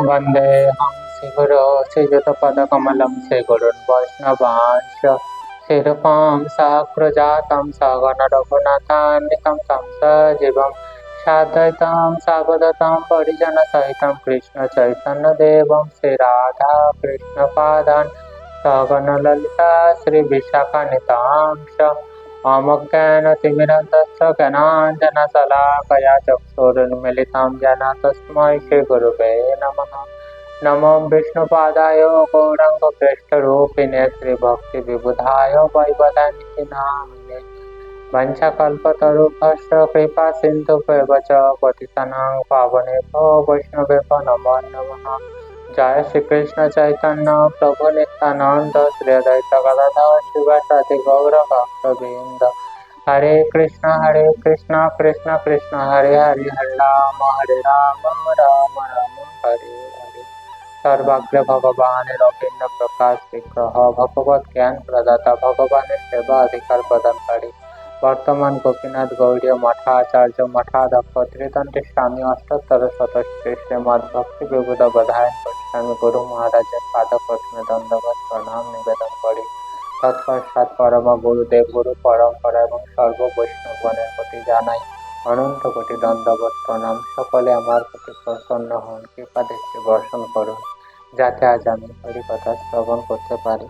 वन्देऽहं श्रीगुरो श्रीयुतपदकमलं श्रीगुरुन् वैष्णवांश्च श्रीरूपं सहस्रजातं सगणरघुनाथान्वितं तं सजीवं साद्वैतं सावधतं परिजनसहितं कृष्णचैतन्यदेवं श्रीराधाकृष्णपादान् सगणललिता श्रीविशाखान्वितांश्च अमज्ञानतिमिरन्तस्य ज्ञानाञ्जनशलाकया चक्षुरुन्मीलितं येन तस्मै श्रीगुरुवे नमः। नमो विष्णुपादाय गौराङ्गप्रेष्ठरूपिणे श्रीभक्तिविबुधाय वैवदान्ति नामिने वंशकल्पतरुभ्यश्च कृपासिन्धुभ्येव च पतितानां पावनेभ्यो वैष्णवेभ्यो नमो नमः। जय श्री कृष्ण चैतन्य प्रभु नित्यानंद श्री अद्वैत गदाधर शिवासादि गौर भक्तवृंद। हरे कृष्ण कृष्ण कृष्ण हरे हरे हरे राम राम राम हरे हरे। सर्वाग्र भगवान रवीन्द्र प्रकाश विग्रह भगवत ज्ञान प्रदाता भगवान सेवा अधिकार प्रदानकारी वर्तमान गोपीनाथ गौड़ीय मठाचार्य मठाध्यक्ष त्रिदंडी स्वामी अष्टोत्तर शतश्री श्रीमद् भक्ति विबुध बधायन गोस्वामी गुरु महाराजेर पादपद्मे दंडवत प्रणाम निवेदन करी तत्पश्चात् परम गुरुदेव गुरु परम्परा एवं सर्व वैष्णवगणের প্রতি জানাই অনন্ত কোটি দণ্ডবত প্রণাম। সকলে আমার প্রতি প্রসন্ন হন, কৃপা দৃষ্টি বর্ষণ করুন যাতে আজ আমি হরি কথা শ্রবণ করতে পারি।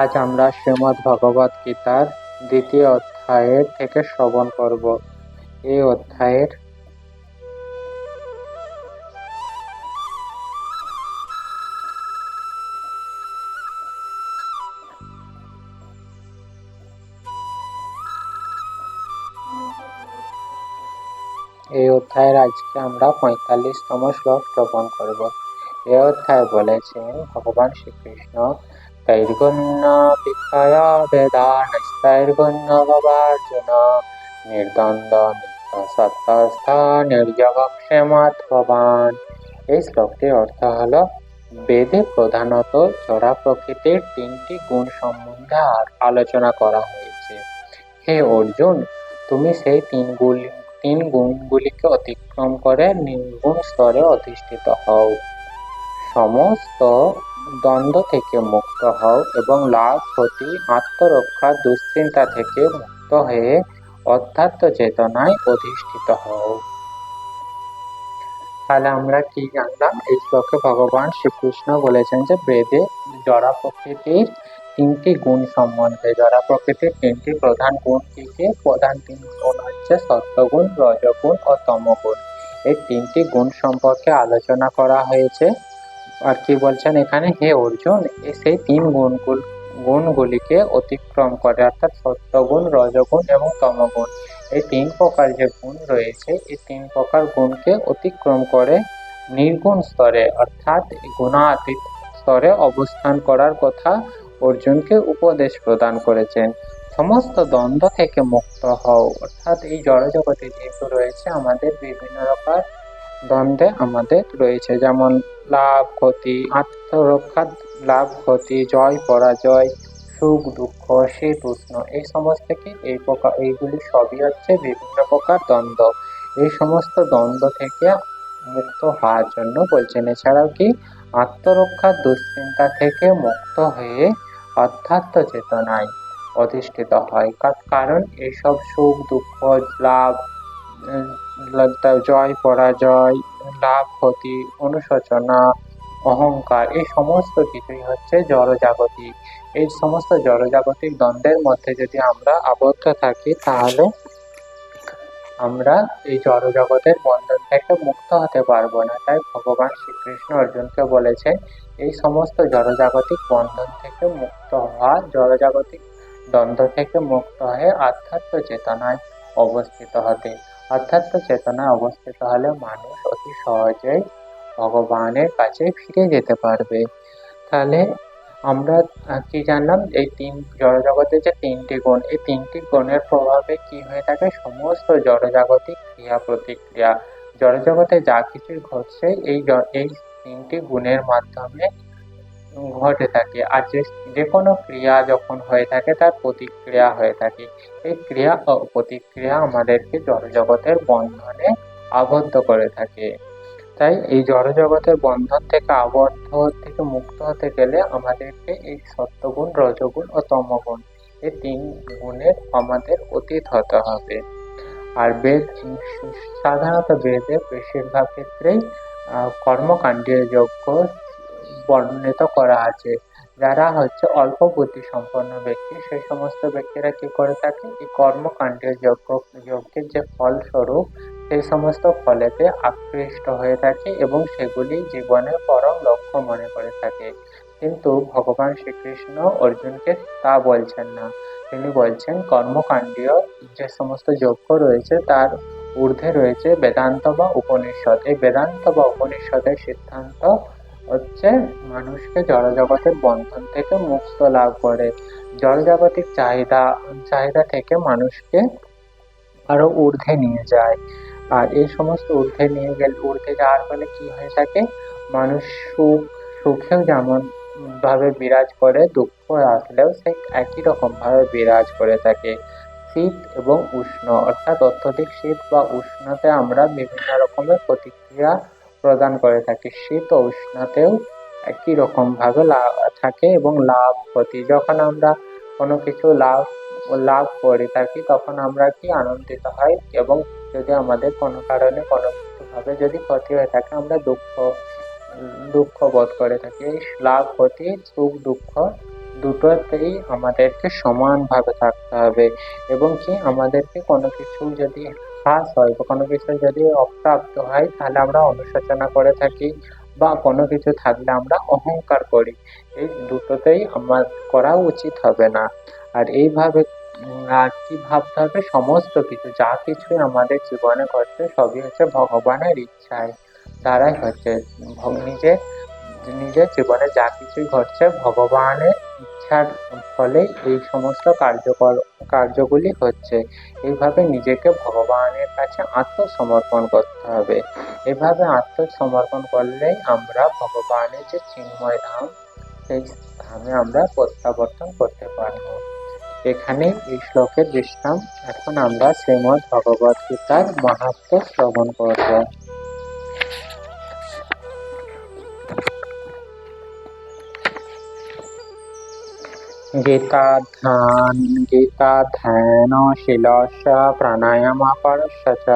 আজ আমরা শ্রীমদ্ ভগবত গীতার দ্বিতীয় অধ্যায়ের থেকে শ্রবণ করব। এই অধ্যায়ের আজকে আমরা 45তম শ্লোক শ্রবণ করব। এই অধ্যায় বলেছেন ভগবান শ্রীকৃষ্ণ তৈর্গুণ্য বিক্ষয়া বেদানস্তৈর্গুণ্য ভবার্জুন নির্দ্বন্দ্ব নিত্য সত্যস্থ নির্জগক্ষেমাত্মবান। এই শ্লোকটির অর্থ হলো বেদে প্রধানত জড়া প্রকৃতির তিনটি গুণ সম্বন্ধে আলোচনা করা হয়েছে। হে অর্জুন, তুমি সেই তিন গুণগুলিকে অতিক্রম করে নির্গুণ স্তরে অধিষ্ঠিত হও, সমস্ত দ্বন্দ্ব থেকে মুক্ত হও এবং লাভ ক্ষতি আত্মরক্ষা দুশ্চিন্তা থেকে মুক্ত হয়ে অধ্যাত্ম চেতনায় অধিষ্ঠিত হও। তাহলে আমরা কি জানলাম? এই শ্লোকে ভগবান শ্রীকৃষ্ণ বলেছেন যে বেদে জড়া প্রকৃতির তিনটি গুণ সম্বন্ধে, জড়া প্রকৃতির তিনটি প্রধান গুণ কি কি? প্রধান তিন গুণ হচ্ছে সত্ত্বগুণ, রজগুণ ও তমগুণ। এই তিনটি গুণ সম্পর্কে আলোচনা করা হয়েছে। আর কি বলছেন এখানে? হে অর্জুন, সেই তিন গুণগুলিকে অতিক্রম করে, অর্থাৎ সত্ত্বগুণ, রজগুণ এবং তমগুণ, এই তিন প্রকার যে গুণ রয়েছে এই তিন প্রকার গুণকে অতিক্রম করে নির্গুণ স্তরে অর্থাৎ গুণাতীত স্তরে অবস্থান করার কথা অর্জুনকে উপদেশ প্রদান করেছেন। সমস্ত দ্বন্দ্ব থেকে মুক্ত হও, অর্থাৎ এই জড়জগতে যেহেতু রয়েছে আমাদের বিভিন্ন রকম দ্বন্দ্বে আমাদের রয়েছে, যেমন লাভ ক্ষতি, আত্মরক্ষা, লাভ ক্ষতি, জয় পরাজয়, সুখ দুঃখ, শীত উষ্ণ, এই সমস্ত কি এইগুলি সবই হচ্ছে বিভিন্ন প্রকার দ্বন্দ্ব। এই সমস্ত দ্বন্দ্ব থেকে মুক্ত হওয়ার জন্য বলছেন। এছাড়াও কি আত্মরক্ষা দুশ্চিন্তা থেকে মুক্ত হয়ে অধ্যাত্ম চেতনায় অধিষ্ঠিত হয়, কারণ এইসব সুখ দুঃখ, লাভ, জয় পরাজয়, লাভ ক্ষতি, অনুশোচনা, অহংকার, এই সমস্ত কিছুই হচ্ছে জড়জাগতিক। এই সমস্ত জড়জাগতিক দ্বন্দ্বের মধ্যে যদি আমরা আবদ্ধ থাকি তাহলে আমরা এই জড়জগতের বন্ধন থেকে মুক্ত হতে পারবো না। তাই ভগবান শ্রীকৃষ্ণ অর্জুনকে বলেছেন এই সমস্ত জড়জাগতিক বন্ধন থেকে মুক্ত হওয়া, জড়জাগতিক দ্বন্দ্ব থেকে মুক্ত হয়ে আধ্যাত্ম চেতনায় অবস্থিত হতে। আধ্যাত্ম চেতনায় অবস্থিত হলে মানুষ অতি সহজেই ভগবানের কাছে ফিরে যেতে পারবে। তাহলে আমরা কি জানলাম? এই জড়জগতের যে তিনটি গুণ, এই তিনটি গুণের প্রভাবে কি হয়ে থাকে? সমস্ত জড়জাগতিক ক্রিয়া প্রতিক্রিয়া, জড়জগতে যা কিছু ঘটছে এই তিনটি গুণের মাধ্যমে ঘটে থাকে। আর যে কোনো ক্রিয়া যখন হয়ে থাকে তার প্রতিক্রিয়া হয়ে থাকে। এই ক্রিয়া ও প্রতিক্রিয়া আমাদেরকে জড়জগতের বন্ধনে আবদ্ধ করে থাকে। তাই এই জড়জগতের বন্ধন থেকে আবদ্ধ থেকে মুক্ত হতে গেলে আমাদেরকে এই সত্ত্বগুণ, রজগুণ ও তমগুণ এই ৩ গুণের আমাদের অতীত হতে হবে। আর সাধারণত বেদের বেশিরভাগ ক্ষেত্রেই কর্মকাণ্ডীয় যজ্ঞ বর্ণিত করা আছে। যারা হচ্ছে অল্প বুদ্ধিসম্পন্ন ব্যক্তি, সেই সমস্ত ব্যক্তিরা কি করে থাকে, এই কর্মকাণ্ডীয় যজ্ঞের যে ফলস্বরূপ সেই সমস্ত ফলেতে আকৃষ্ট হয়ে থাকে এবং সেগুলি জীবনের পরম লক্ষ্য মনে করে থাকে। কিন্তু ভগবান শ্রীকৃষ্ণ অর্জুনকে তা বলছেন না। তিনি বলছেন কর্মকাণ্ডীয় যে সমস্ত যজ্ঞ রয়েছে তার ঊর্ধ্বে রয়েছে বেদান্ত বা উপনিষদ। এই বেদান্ত বা উপনিষদের সিদ্ধান্ত হচ্ছে মানুষকে জড়জগতের বন্ধন থেকে মুক্ত লাভ করে, জড়জাগতিক চাহিদা থেকে মানুষকে আরো ঊর্ধ্বে নিয়ে যায়। আর এই সমস্ত ঊর্ধ্বে যাওয়ার ফলে কি হয়ে থাকে, মানুষ সুখেও যেমন ভাবে বিরাজ করে, দুঃখ আসলেও সে একই রকম ভাবে বিরাজ করে থাকে। শীত এবং উষ্ণ, অর্থাৎ অত্যধিক শীত বা উষ্ণতে আমরা বিভিন্ন রকমের প্রতিক্রিয়া প্রদান করে থাকি। শীত ও উষ্ণতেও একই রকম ভাবে থাকে এবং লাভ ক্ষতি, যখন আমরা কোনো কিছু লাভ করে থাকি তখন আমরা কি আনন্দিত হই, এবং যদি আমাদের কোনো কারণে কোনো কিছু ভাবে যদি ক্ষতি হয়ে থাকে আমরা দুঃখ বোধ করে থাকি। এই লাভ ক্ষতি, সুখ দুঃখ দুটোতেই আমাদেরকে সমানভাবে থাকতে হবে। এবং কি আমাদেরকে কোনো কিছু যদি হ্রাস হয় বা কোনো কিছু যদি অপ্রাপ্ত হয় তাহলে আমরা অনুশোচনা করে থাকি, বা কোনো কিছু থাকলে আমরা অহংকার করি। এই দুটোতেই আমার করা উচিত হবে না। আর এইভাবে আর কি ভাবতে হবে, সমস্ত কিছু যা কিছুই আমাদের জীবনে ঘটছে সবই হচ্ছে ভগবানের ইচ্ছায়, তারাই হচ্ছে নিজের নিজের জীবনে যা কিছুই ঘটছে ভগবানের ইচ্ছার ফলে এই সমস্ত কার্যগুলি হচ্ছে। এইভাবে নিজেকে ভগবানের কাছে আত্মসমর্পণ করতে হবে। এভাবে আত্মসমর্পণ করলেই আমরা ভগবানের যে চিন্ময় ধাম, সেই ধামে আমরা প্রত্যাবর্তন করতে পারবো। এখানে এই শ্লোকের বিশ্রাম। এখন আমরা শ্রীমদ্ ভগবত গীতার মাহাত্ম্য শ্রবণ করব। गीताध्यानशीलस्य प्राणायामपरस्य च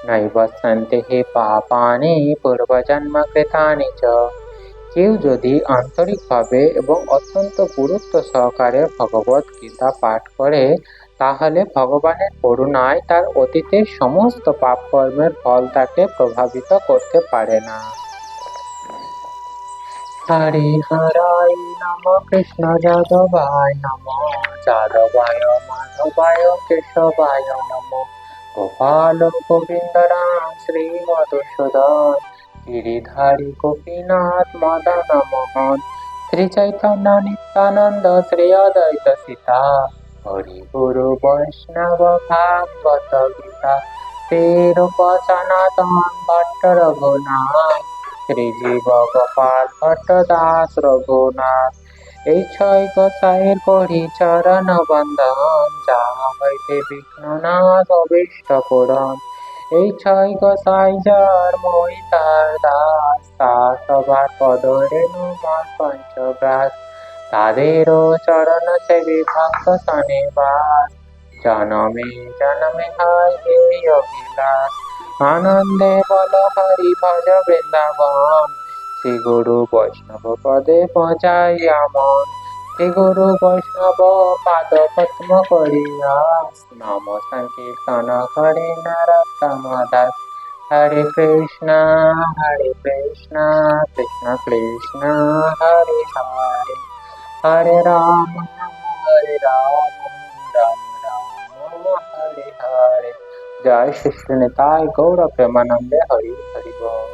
नैव सन्ति हि पापानि पूर्वजन्मकृतानि च। কেউ যদি আন্তরিকভাবে এবং অত্যন্ত গুরুত্ব সহকারে ভগবত গীতা পাঠ করে তাহলে ভগবানের করুণায় তার অতীতের সমস্ত পাপ কর্মের ফল তাকে প্রভাবিত করতে পারে না। হরে হরায় নম, কৃষ্ণ যাদবায় নম, যাদবায় মাধবায় কেশবায় নম, গোপাল গোবিন্দ রাম শ্রী মধুসূদন, গিরিধারী গোপীনাথ মদন মোহন, শ্রী চৈতন্য নিত্যানন্দ শ্রী অদ্বৈত সীতা, হরি গুরু বৈষ্ণব ভাগবত গীতা, শ্রী রূপ সনাতন ভট্ট রঘুনাথ, শ্রীজীব গোপাল ভট্ট দাস রঘুনাথ। এই ৬ গোসাইয়ের করি চরণ বন্দন, যা হইতে বিঘ্ন নাশ অভীষ্ট পূরণ। এই ৬ গোসাই যার মই তার দাস, তা সবার পদরেণু মন পঞ্চগ্রাস, তাদেরও চরণ সেবি ভক্ত শনিবাস, জনমে জনমে হয় এই অভিলাষ, আনন্দে বল হরি ভজ বৃন্দাবন, শ্রী গুরু বৈষ্ণব পদে পৌঁছাইয়া মন, শ্রী গুরু বৈষ্ণব পাদ পদ্ম করিয়া, নাম সংকীর্তন করে নরোত্তম দাস। হরে কৃষ্ণ কৃষ্ণ কৃষ্ণ হরে হরে, হরে রাম রাম রাম হরে হরে। জয় শ্রী নিতাই গৌর প্রেমানন্দে, হরি হরি বল।